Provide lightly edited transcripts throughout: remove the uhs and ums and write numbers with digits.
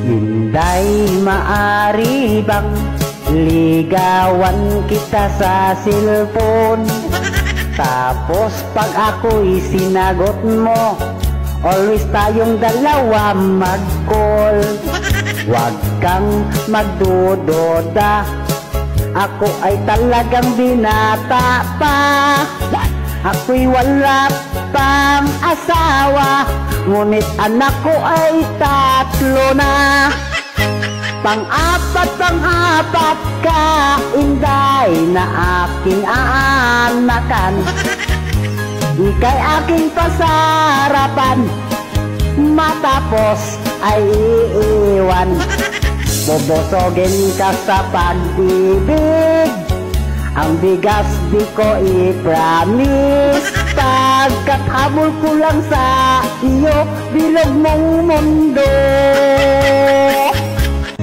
Hinday maari bang ligawan kita sa cellphone? Tapos pag ako'y sinagot mo, always tayong dalawa mag-call. Huwag kang magdududa, ako ay talagang binata pa. Ako'y wala pang asawa, ngunit anak ko ay 3 na. Pang-apat ka, Inday, na aking aanakan. Ika'y aking pasarapan, matapos ay iiwan. Bubusogin ka sa pag-ibig, ang bigas di ko i-promise. Pagkathabol ko lang sa iyo, bilog mong mundo.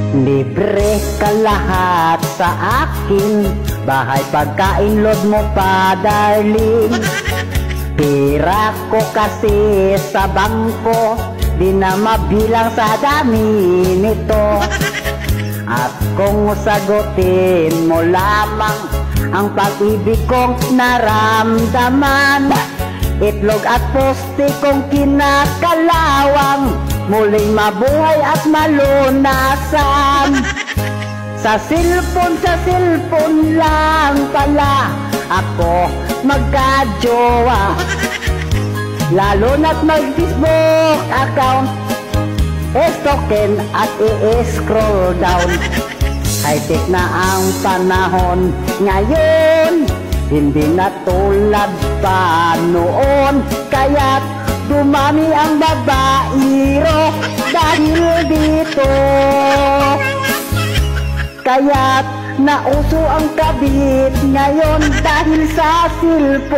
Libre ka lahat sa akin, bahay, pagkain, load mo pa, darling. Pira ko kasi sa bangko, di na mabilang sa dami nito. At kung sagutin mo lamang ang pag-ibig kong naramdaman, itlog at poste kong kinakalawang, muling mabuhay at malunasan. Sa cellphone lang pala ako magka-jowa, lalo na't mag-Facebook account, estoken at i-scroll down. High-tech na ang panahon ngayon, hindi na tulad pa noon. Kaya't dumami ang babaero dahil dito. Kaya't nauso ang kabit ngayon dahil sa cellphone.